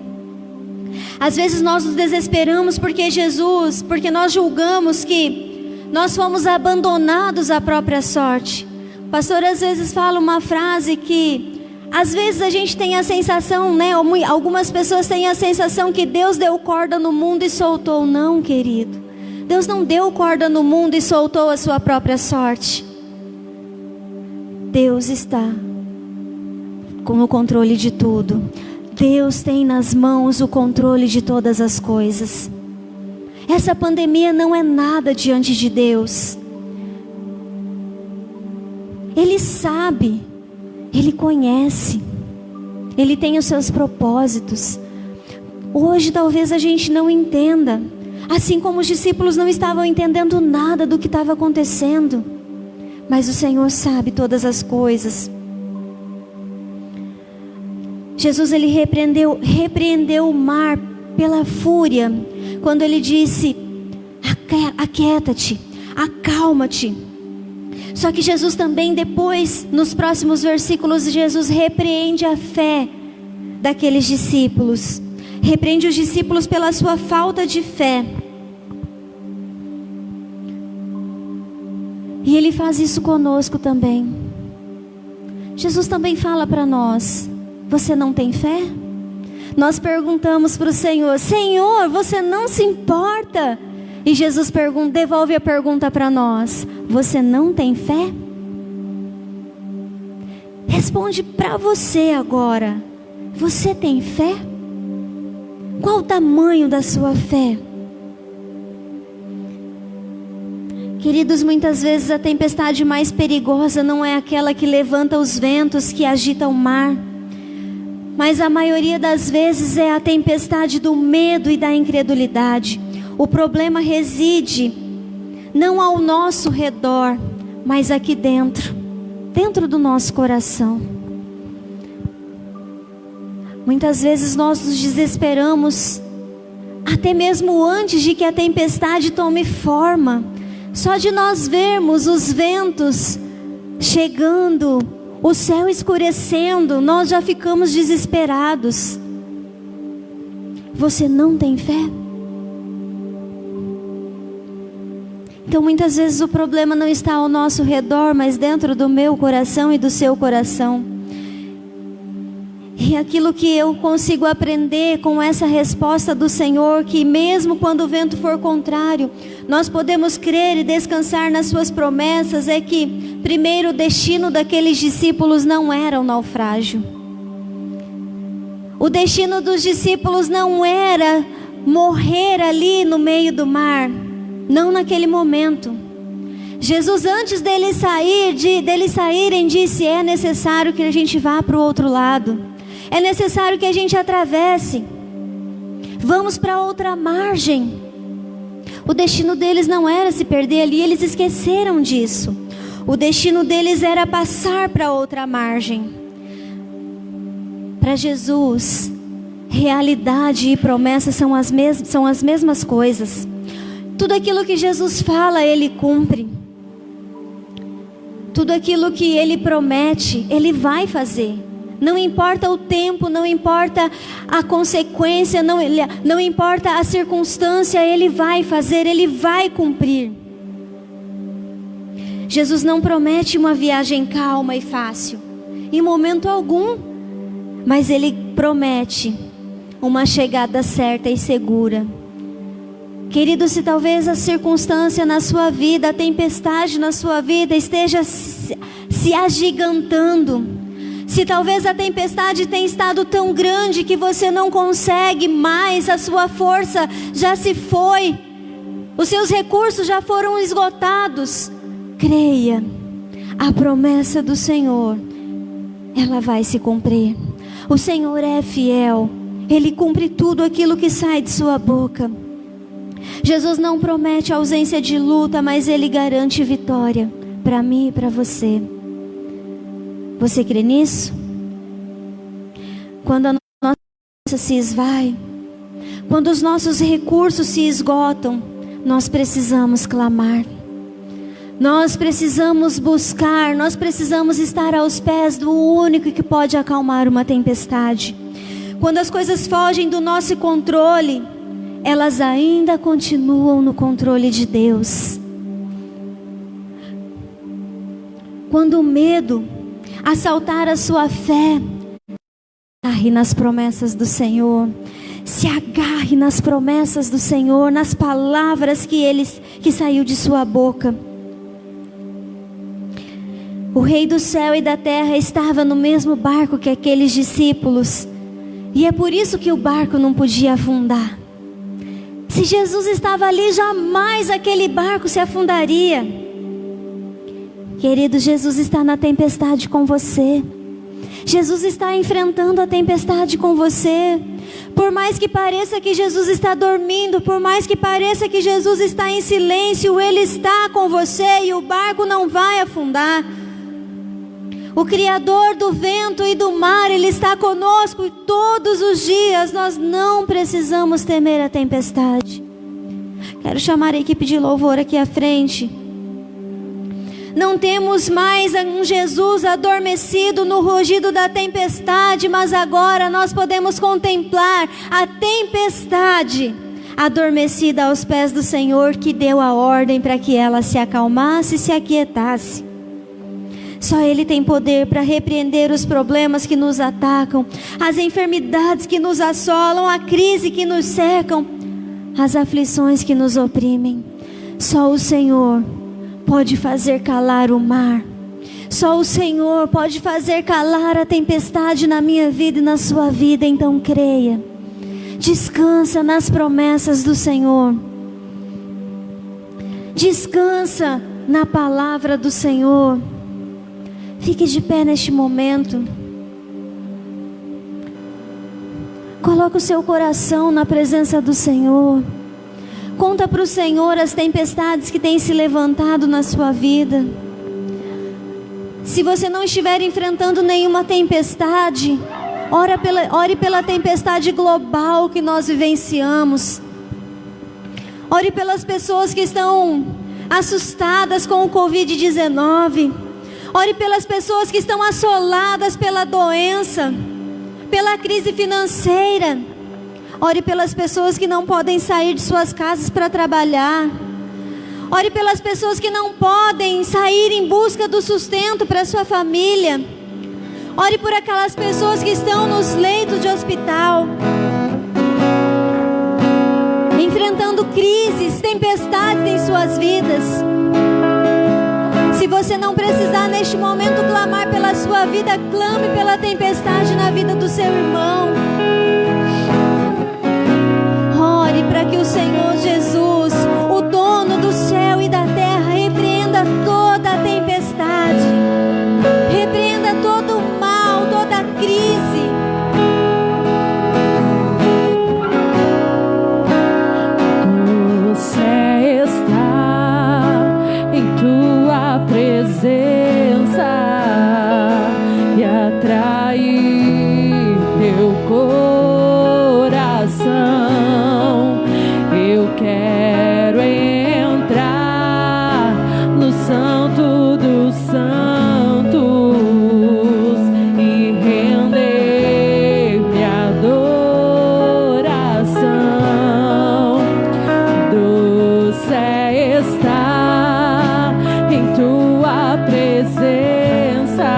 Às vezes nós nos desesperamos porque nós julgamos que nós fomos abandonados à própria sorte. O pastor às vezes fala uma frase que às vezes a gente tem a sensação, algumas pessoas têm a sensação que Deus deu corda no mundo e soltou. Não, querido, Deus não deu corda no mundo e soltou a sua própria sorte. Deus está com o controle de tudo. Deus tem nas mãos o controle de todas as coisas. Essa pandemia não é nada diante de Deus. Ele sabe, Ele conhece, Ele tem os seus propósitos. Hoje talvez a gente não entenda, assim como os discípulos não estavam entendendo nada do que estava acontecendo, mas o Senhor sabe todas as coisas. Jesus, Ele repreendeu o mar pela fúria, quando Ele disse: aquieta-te, acalma-te. Só que Jesus também depois, nos próximos versículos, Jesus repreende a fé daqueles discípulos. Repreende os discípulos pela sua falta de fé. E Ele faz isso conosco também. Jesus também fala para nós: você não tem fé? Nós perguntamos para o Senhor: Senhor, você não se importa? E Jesus devolve a pergunta para nós: você não tem fé? Responde para você agora: você tem fé? Qual o tamanho da sua fé? Queridos, muitas vezes a tempestade mais perigosa não é aquela que levanta os ventos, que agita o mar, mas a maioria das vezes é a tempestade do medo e da incredulidade. O problema reside não ao nosso redor, mas aqui dentro do nosso coração. Muitas vezes nós nos desesperamos, até mesmo antes de que a tempestade tome forma. Só de nós vermos os ventos chegando, o céu escurecendo, nós já ficamos desesperados. Você não tem fé? Então muitas vezes o problema não está ao nosso redor, mas dentro do meu coração e do seu coração. E aquilo que eu consigo aprender com essa resposta do Senhor, que mesmo quando o vento for contrário, nós podemos crer e descansar nas suas promessas, é que primeiro o destino daqueles discípulos não era o naufrágio. O destino dos discípulos não era morrer ali no meio do mar, não naquele momento. Jesus, antes deles saírem, disse: é necessário que a gente vá para o outro lado. É necessário que a gente atravesse. Vamos para outra margem. O destino deles não era se perder ali, eles esqueceram disso. O destino deles era passar para outra margem. Para Jesus, realidade e promessa são as mesmas coisas. Tudo aquilo que Jesus fala, Ele cumpre. Tudo aquilo que Ele promete, Ele vai fazer. Não importa o tempo, não importa a consequência, não importa a circunstância, Ele vai fazer, Ele vai cumprir. Jesus não promete uma viagem calma e fácil, em momento algum, mas Ele promete uma chegada certa e segura. Querido, se talvez a circunstância na sua vida, a tempestade na sua vida esteja se agigantando, se talvez a tempestade tenha estado tão grande que você não consegue mais, a sua força já se foi, os seus recursos já foram esgotados, creia, a promessa do Senhor, ela vai se cumprir. O Senhor é fiel, Ele cumpre tudo aquilo que sai de sua boca. Jesus não promete ausência de luta, mas Ele garante vitória para mim e para você. Você crê nisso? Quando a nossa força se esvai, quando os nossos recursos se esgotam, nós precisamos clamar. Nós precisamos buscar, nós precisamos estar aos pés do único que pode acalmar uma tempestade. Quando as coisas fogem do nosso controle, elas ainda continuam no controle de Deus. Quando o medo assaltar a sua fé, agarre nas promessas do Senhor. Se agarre nas promessas do Senhor, nas palavras que saiu de sua boca. O Rei do céu e da terra estava no mesmo barco que aqueles discípulos. E é por isso que o barco não podia afundar. Se Jesus estava ali, jamais aquele barco se afundaria. Querido, Jesus está na tempestade com você. Jesus está enfrentando a tempestade com você. Por mais que pareça que Jesus está dormindo, por mais que pareça que Jesus está em silêncio, Ele está com você e o barco não vai afundar. O Criador do vento e do mar, Ele está conosco e todos os dias nós não precisamos temer a tempestade. Quero chamar a equipe de louvor aqui à frente. Não temos mais um Jesus adormecido no rugido da tempestade, mas agora nós podemos contemplar a tempestade adormecida aos pés do Senhor, que deu a ordem para que ela se acalmasse e se aquietasse. Só Ele tem poder para repreender os problemas que nos atacam, as enfermidades que nos assolam, a crise que nos cercam, as aflições que nos oprimem. Só o Senhor pode fazer calar o mar. Só o Senhor pode fazer calar a tempestade na minha vida e na sua vida. Então creia, descansa nas promessas do Senhor, descansa na palavra do Senhor. Fique de pé neste momento. Coloque o seu coração na presença do Senhor. Conta para o Senhor as tempestades que têm se levantado na sua vida. Se você não estiver enfrentando nenhuma tempestade, ore pela tempestade global que nós vivenciamos. Ore pelas pessoas que estão assustadas com o Covid-19. Ore pelas pessoas que estão assoladas pela doença, pela crise financeira. Ore pelas pessoas que não podem sair de suas casas para trabalhar. Ore pelas pessoas que não podem sair em busca do sustento para sua família. Ore por aquelas pessoas que estão nos leitos de hospital, enfrentando crises, tempestades em suas vidas. Se você não precisar neste momento clamar pela sua vida, clame pela tempestade na vida do seu irmão. Ore para que o Senhor Jesus, o dono do céu e da terra, repreenda toda a tempestade, repreenda todo o mal, toda a crise. Você está em tua presença e atrair teu coração. Eu quero entrar no Santo dos Santos e render-me adoração. Doce é estar em tua presença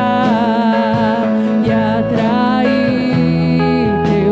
e atrair teu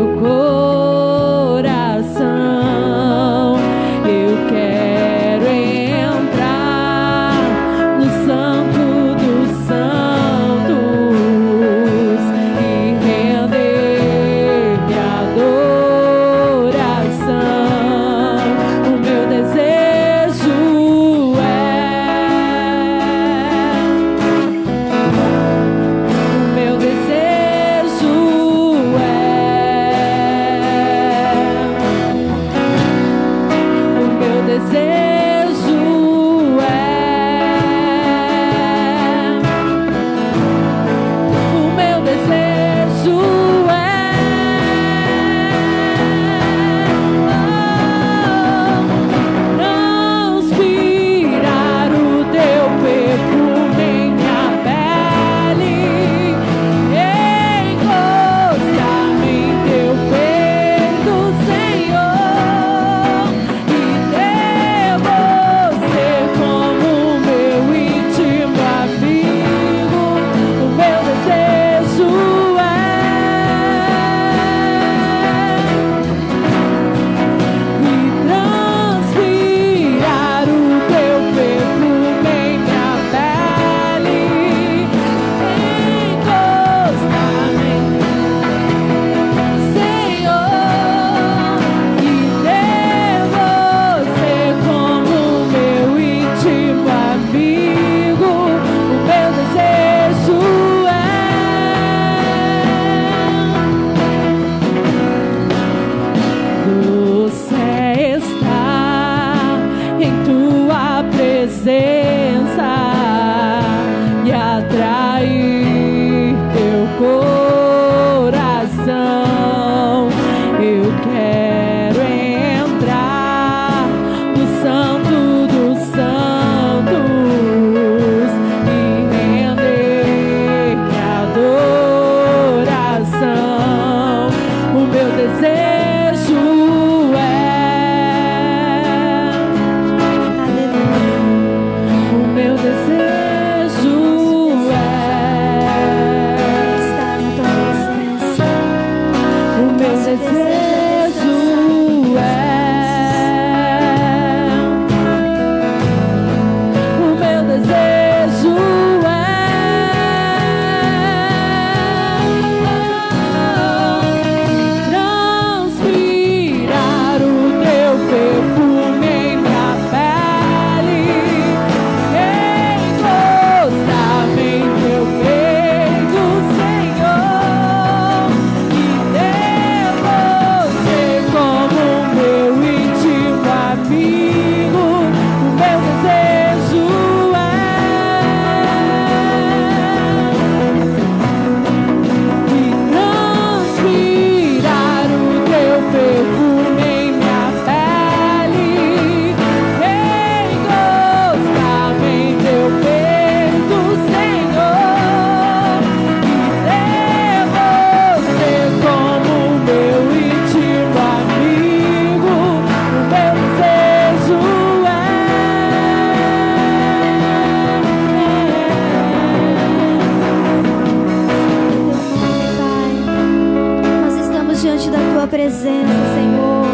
presença, Senhor.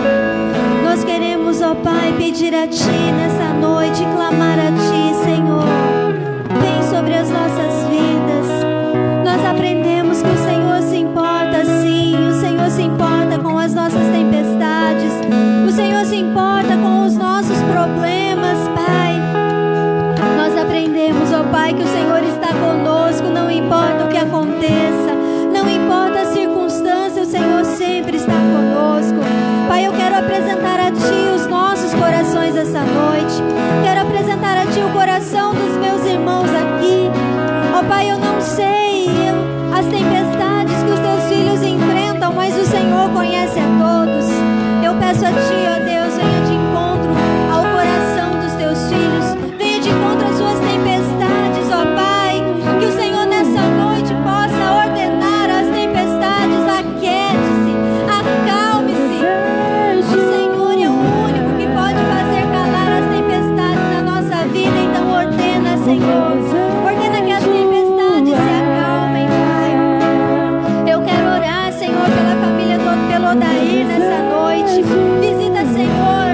Nós queremos, ó Pai, pedir a Ti nessa noite, clamar a Ti, Senhor. Vem sobre as nossas vidas. Nós aprendemos que o Senhor se importa, sim. O Senhor se importa com as nossas tempestades. O Senhor se importa com os nossos problemas, Pai. Nós aprendemos, ó Pai, que o Senhor está conosco, não importa o que aconteça, não importa a circunstância, o Senhor sempre está conosco. Pai, eu quero apresentar a Ti os nossos corações essa noite. Quero apresentar a Ti o coração dos meus irmãos aqui. Ó Pai, eu não sei as tempestades que os Teus filhos enfrentam, mas o Senhor conhece a todos. Eu peço a Ti, ó Deus, venha de encontro ao coração dos Teus filhos. Venha de encontro às suas tempestades, ó Pai. Que o Senhor nessa noite possa ordenar as tempestades. Aquiete-se, acalme-se. O Senhor é o único que pode fazer calar as tempestades na nossa vida. Então ordena, Senhor. Ordena que as tempestades se acalmem, Pai. Eu quero orar, Senhor, pela família do Pelodair nessa noite. Visita, Senhor,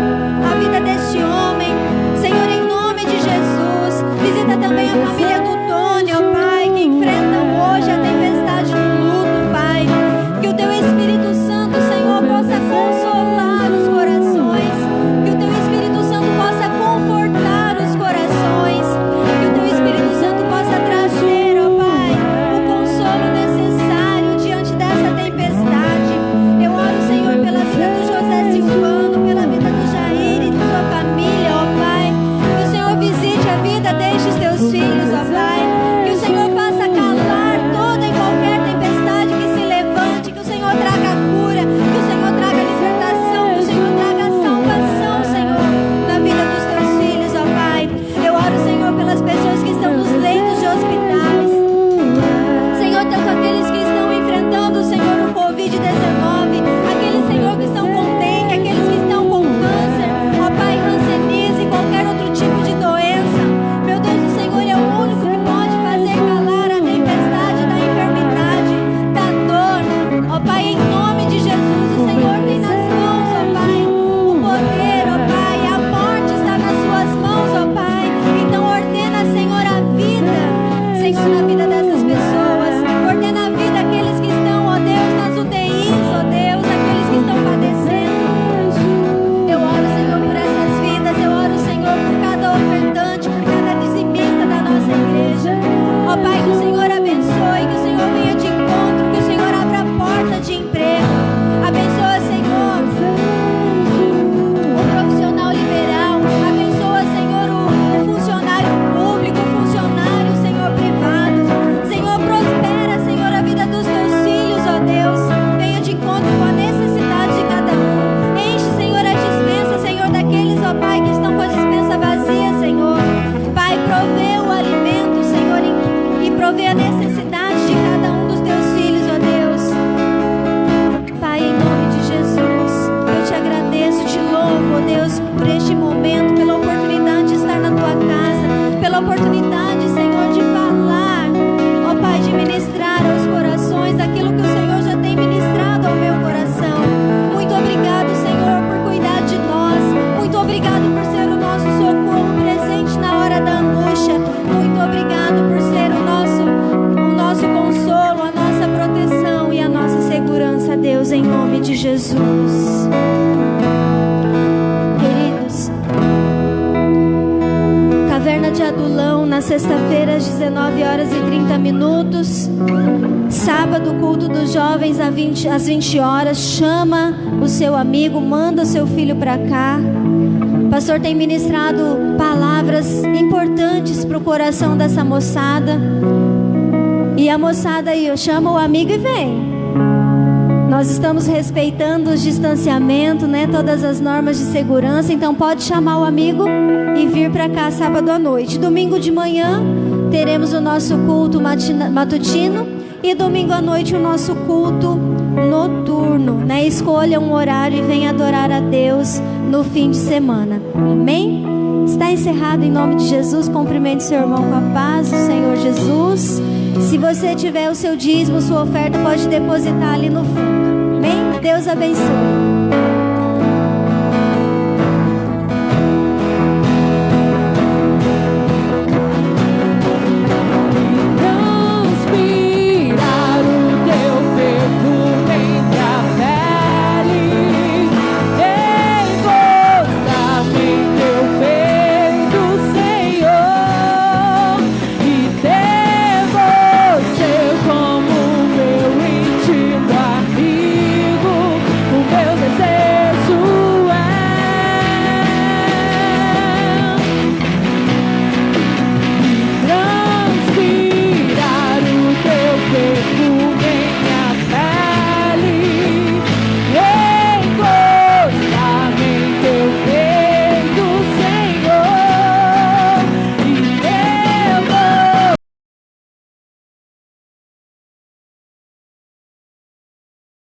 a vida deste homem. Senhor, em nome de Jesus. Visita também a família do Tony, ó Pai, que enfrentam hoje a tempestade do luto, Pai. Que o Teu Espírito Santo, Senhor, possa consolar os corações. Que o Teu Espírito Santo possa confortar os corações. Que o Teu Espírito Santo possa trazer, ó Pai, o consolo necessário diante dessa tempestade. Eu oro, Senhor, pela vida do José Silvano, pela vida do Jair e de sua família, ó Pai. Que o Senhor visite a vida destes Teus filhos, ó Pai. Que o Senhor faça calar toda e qualquer tempestade que se levante. Que o Senhor traga cura, que o Senhor traga libertação, que o Senhor traga salvação, Senhor, na vida dos Teus filhos, ó Pai. Eu oro, Senhor, pelas pessoas que estão nos leitos de hospitais. Senhor, tanto aqueles que estão enfrentando, Senhor, o Covid-19, aqueles, Senhor, que estão com dengue, aqueles que estão com câncer, ó Pai, hanseníase e qualquer outro tipo de doença. Meu Deus, o Senhor é o único que pode fazer calar a tempestade da enfermidade, da dor. Ó Pai, em nome de Jesus, o Senhor tem nas mãos, ó Pai, o poder, ó Pai, a morte está nas Suas mãos, ó Pai. Então ordena, Senhor, a vida, Senhor, na vida dessas pessoas. Ordena a vida aqueles que estão, ó Deus, nas UTIs, ó Deus, aqueles que estão padecendo. Eu oro, Senhor, por essas vidas. Eu oro, Senhor, por cada ofertante, por cada dizimista da nossa igreja. Ó Pai, que o Senhor abençoe, que o Senhor venha de encontro, que o Senhor abra a porta de emprego. Abençoa, Senhor, o profissional liberal. Abençoa, Senhor, o funcionário público, o funcionário, Senhor, privado. Senhor, prospera, Senhor, a vida dos Teus filhos, ó Deus. Venha de encontro com a necessidade de cada um. Enche, Senhor, a dispensa, Senhor, daqueles, ó Pai, que estão com a dispensa vazia, Senhor. Pai, provê o alimento, Senhor, e provê a necessidade de cada um dos Teus filhos, ó Deus. Pai, em nome de Jesus, eu Te agradeço, Te louvo, ó Deus, por este momento, pela oportunidade de estar na Tua casa, pela oportunidade, Senhor, de falar, ó Pai, de ministrar aos corações aquilo que o Senhor já tem ministrado ao meu coração. Muito obrigado, Senhor, por cuidar de nós. Muito obrigado por ser o nosso socorro presente na hora da angústia. Muito obrigado por ser o nosso consolo, a nossa proteção e a nossa segurança, Deus, em nome de Jesus. Queridos, Caverna de Adulão, na sexta-feira, às 19h30. Sábado, culto dos jovens às 20 horas. Chama o seu amigo, manda o seu filho para cá. O pastor tem ministrado palavras importantes para o coração dessa moçada. E a moçada aí, chama o amigo e vem. Nós estamos respeitando os distanciamentos, né? Todas as normas de segurança. Então pode chamar o amigo e vir para cá sábado à noite. Domingo de manhã teremos o nosso culto matutino. E domingo à noite o nosso culto noturno, né? Escolha um horário e venha adorar a Deus no fim de semana. Amém? Está encerrado em nome de Jesus. Cumprimente seu irmão com a paz do Senhor Jesus. Se você tiver o seu dízimo, sua oferta, pode depositar ali no fundo. Amém? Deus abençoe.